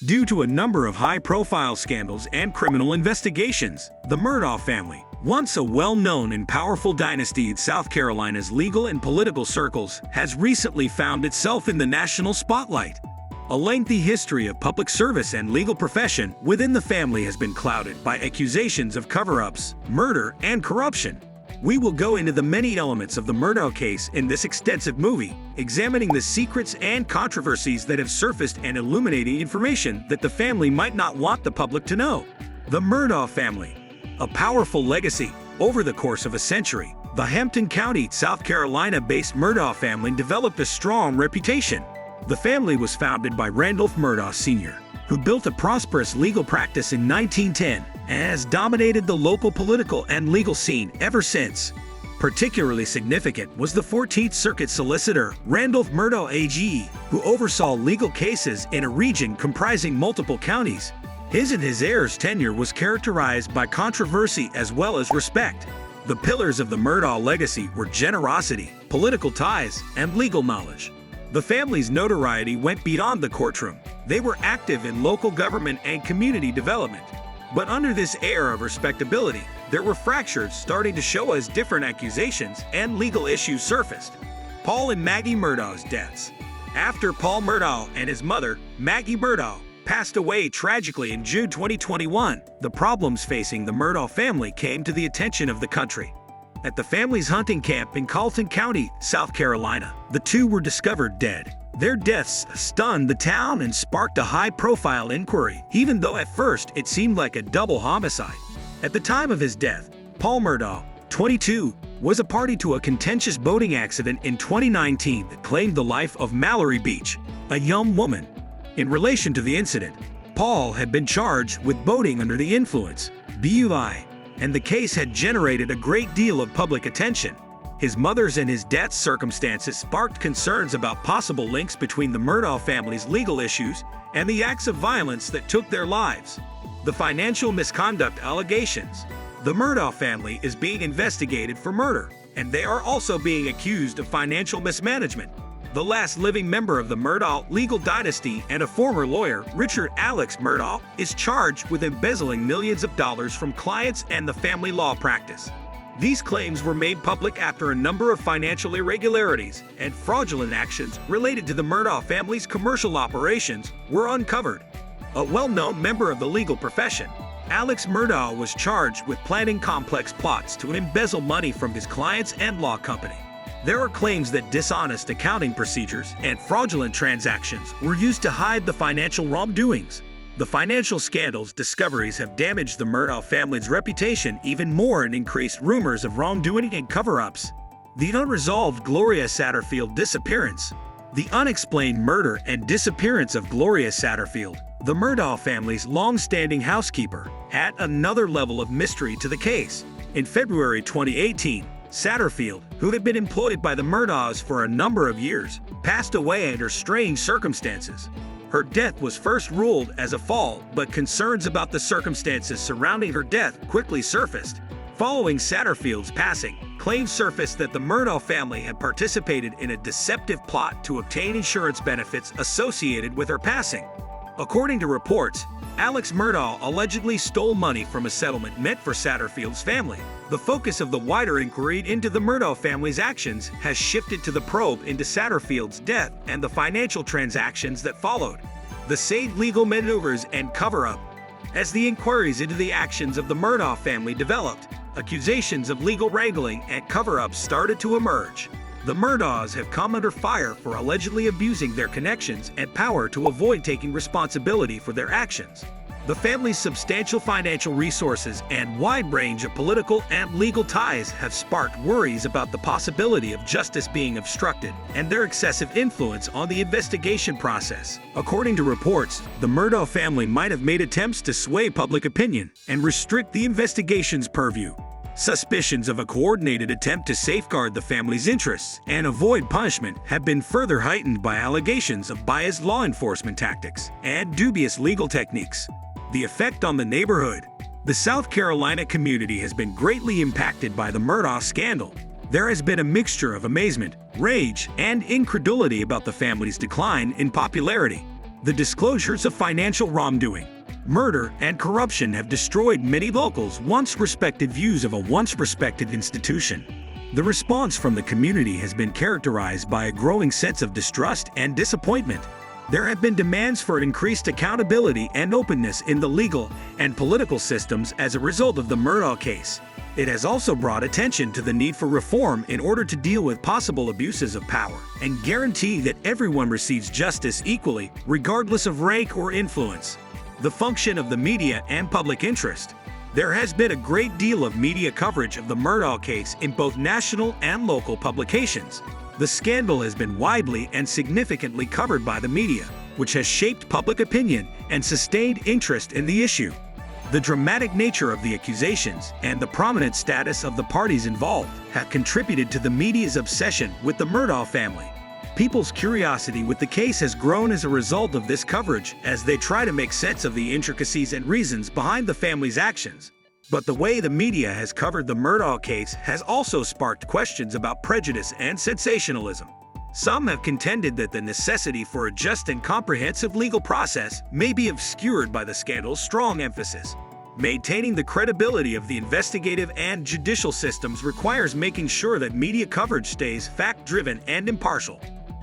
Due to a number of high-profile scandals and criminal investigations, the Murdaugh family, once a well-known and powerful dynasty in South Carolina's legal and political circles, has recently found itself in the national spotlight. A lengthy history of public service and legal profession within the family has been clouded by accusations of cover-ups, murder, and corruption. We will go into the many elements of the Murdaugh case in this extensive movie, examining the secrets and controversies that have surfaced and illuminating information that the family might not want the public to know. The Murdaugh family, a powerful legacy. Over the course of a century, the Hampton County, South Carolina-based Murdaugh family developed a strong reputation. The family was founded by Randolph Murdaugh Sr., who built a prosperous legal practice in 1910 and has dominated the local political and legal scene ever since. Particularly significant was the 14th Circuit solicitor, Randolph Murdaugh AG, who oversaw legal cases in a region comprising multiple counties. His and his heirs' tenure was characterized by controversy as well as respect. The pillars of the Murdaugh legacy were generosity, political ties, and legal knowledge. The family's notoriety went beyond the courtroom. They were active in local government and community development. But under this air of respectability, there were fractures starting to show as different accusations and legal issues surfaced. Paul and Maggie Murdaugh's deaths. After Paul Murdaugh and his mother, Maggie Murdaugh, passed away tragically in June 2021, the problems facing the Murdaugh family came to the attention of the country. At the family's hunting camp in Colton County, South Carolina, the two were discovered dead. Their deaths stunned the town and sparked a high-profile inquiry, even though at first it seemed like a double homicide. At the time of his death, Paul Murdaugh, 22, was a party to a contentious boating accident in 2019 that claimed the life of Mallory Beach, a young woman. In relation to the incident, Paul had been charged with boating under the influence, BUI, and the case had generated a great deal of public attention. His mother's and his death's circumstances sparked concerns about possible links between the Murdaugh family's legal issues and the acts of violence that took their lives. The financial misconduct allegations. The Murdaugh family is being investigated for murder, and they are also being accused of financial mismanagement. The last living member of the Murdaugh legal dynasty and a former lawyer, Richard Alex Murdaugh, is charged with embezzling millions of dollars from clients and the family law practice. These claims were made public after a number of financial irregularities and fraudulent actions related to the Murdaugh family's commercial operations were uncovered. A well-known member of the legal profession, Alex Murdaugh was charged with planning complex plots to embezzle money from his clients and law company. There are claims that dishonest accounting procedures and fraudulent transactions were used to hide the financial wrongdoings. The financial scandals discoveries have damaged the Murdaugh family's reputation even more and increased rumors of wrongdoing and cover-ups. The unresolved Gloria Satterfield disappearance. The unexplained murder and disappearance of Gloria Satterfield, the Murdaugh family's long-standing housekeeper, add another level of mystery to the case. In February 2018, Satterfield, who had been employed by the Murdaughs for a number of years, passed away under strange circumstances. Her death was first ruled as a fall, but concerns about the circumstances surrounding her death quickly surfaced. Following Satterfield's passing, claims surfaced that the Murdaugh family had participated in a deceptive plot to obtain insurance benefits associated with her passing. According to reports, Alex Murdaugh allegedly stole money from a settlement meant for Satterfield's family. The focus of the wider inquiry into the Murdaugh family's actions has shifted to the probe into Satterfield's death and the financial transactions that followed. The same legal maneuvers and cover-up. As the inquiries into the actions of the Murdaugh family developed, accusations of legal wrangling and cover-ups started to emerge. The Murdaughs have come under fire for allegedly abusing their connections and power to avoid taking responsibility for their actions. The family's substantial financial resources and wide range of political and legal ties have sparked worries about the possibility of justice being obstructed and their excessive influence on the investigation process. According to reports, the Murdaugh family might have made attempts to sway public opinion and restrict the investigation's purview. Suspicions of a coordinated attempt to safeguard the family's interests and avoid punishment have been further heightened by allegations of biased law enforcement tactics and dubious legal techniques. The effect on the neighborhood. The South Carolina community has been greatly impacted by the Murdaugh scandal. There has been a mixture of amazement, rage, and incredulity about the family's decline in popularity. The disclosures of financial wrongdoing, murder, and corruption have destroyed many locals' once respected views of a once respected institution. The response from the community has been characterized by a growing sense of distrust and disappointment. There have been demands for increased accountability and openness in the legal and political systems as a result of the Murdaugh case. It has also brought attention to the need for reform in order to deal with possible abuses of power and guarantee that everyone receives justice equally, regardless of rank or influence. The function of the media and public interest. There has been a great deal of media coverage of the Murdaugh case in both national and local publications. The scandal has been widely and significantly covered by the media, which has shaped public opinion and sustained interest in the issue. The dramatic nature of the accusations and the prominent status of the parties involved have contributed to the media's obsession with the Murdaugh family. People's curiosity with the case has grown as a result of this coverage as they try to make sense of the intricacies and reasons behind the family's actions. But the way the media has covered the Murdaugh case has also sparked questions about prejudice and sensationalism. Some have contended that the necessity for a just and comprehensive legal process may be obscured by the scandal's strong emphasis. Maintaining the credibility of the investigative and judicial systems requires making sure that media coverage stays fact-driven and impartial.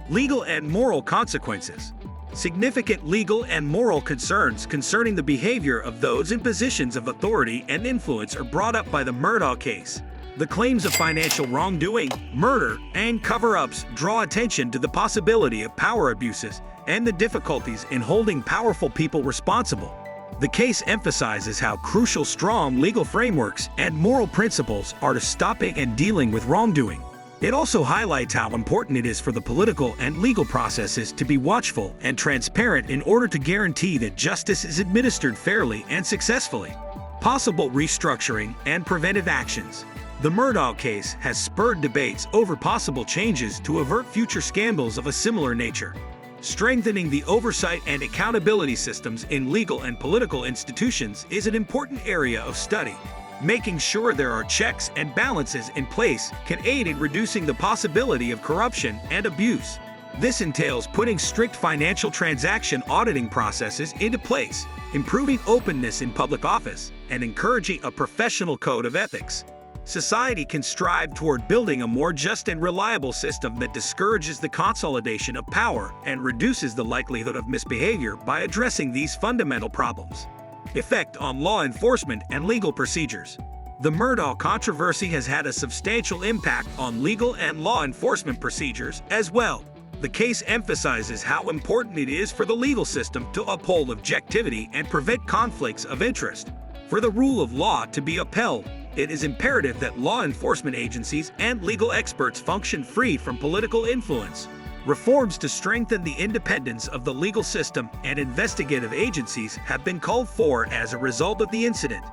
Legal and moral consequences. Significant legal and moral concerns concerning the behavior of those in positions of authority and influence are brought up by the Murdaugh case. The claims of financial wrongdoing, murder, and cover-ups draw attention to the possibility of power abuses and the difficulties in holding powerful people responsible. The case emphasizes how crucial strong legal frameworks and moral principles are to stopping and dealing with wrongdoing. It also highlights how important it is for the political and legal processes to be watchful and transparent in order to guarantee that justice is administered fairly and successfully. Possible restructuring and preventive actions. The Murdaugh case has spurred debates over possible changes to avert future scandals of a similar nature. Strengthening the oversight and accountability systems in legal and political institutions is an important area of study. Making sure there are checks and balances in place can aid in reducing the possibility of corruption and abuse. This entails putting strict financial transaction auditing processes into place, improving openness in public office, and encouraging a professional code of ethics. Society can strive toward building a more just and reliable system that discourages the consolidation of power and reduces the likelihood of misbehavior by addressing these fundamental problems. Effect on law enforcement and legal procedures. The Murdaugh controversy has had a substantial impact on legal and law enforcement procedures as well. The case emphasizes how important it is for the legal system to uphold objectivity and prevent conflicts of interest. For the rule of law to be upheld, it is imperative that law enforcement agencies and legal experts function free from political influence. Reforms to strengthen the independence of the legal system and investigative agencies have been called for as a result of the incident.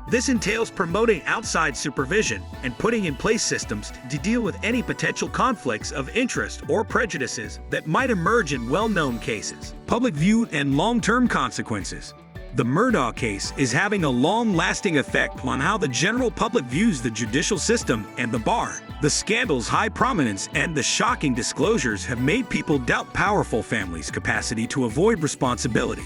This entails promoting outside supervision and putting in place systems to deal with any potential conflicts of interest or prejudices that might emerge in well-known cases. Public view and long-term consequences. The Murdaugh case is having a long-lasting effect on how the general public views the judicial system and the bar. The scandal's high prominence and the shocking disclosures have made people doubt powerful families' capacity to avoid responsibility.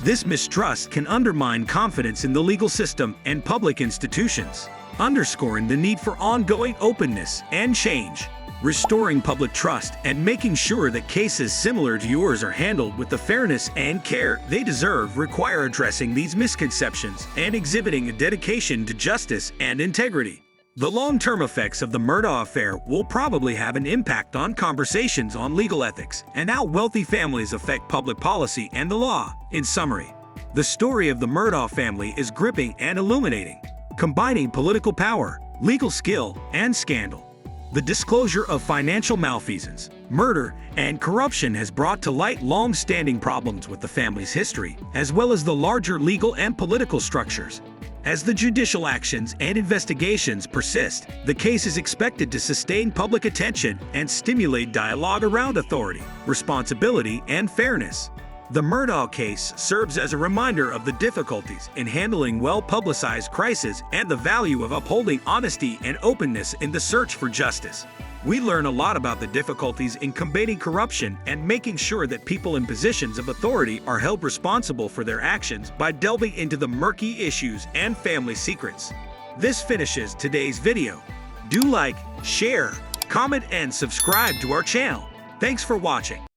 This mistrust can undermine confidence in the legal system and public institutions, underscoring the need for ongoing openness and change. Restoring public trust and making sure that cases similar to yours are handled with the fairness and care they deserve require addressing these misconceptions and exhibiting a dedication to justice and integrity. The long-term effects of the Murdaugh affair will probably have an impact on conversations on legal ethics and how wealthy families affect public policy and the law. In summary, the story of the Murdaugh family is gripping and illuminating, combining political power, legal skill, and scandal. The disclosure of financial malfeasance, murder, and corruption has brought to light long-standing problems with the family's history, as well as the larger legal and political structures. As the judicial actions and investigations persist, the case is expected to sustain public attention and stimulate dialogue around authority, responsibility, and fairness. The Murdaugh case serves as a reminder of the difficulties in handling well-publicized crises and the value of upholding honesty and openness in the search for justice. We learn a lot about the difficulties in combating corruption and making sure that people in positions of authority are held responsible for their actions by delving into the murky issues and family secrets. This finishes today's video. Do like, share, comment, and subscribe to our channel. Thanks for watching.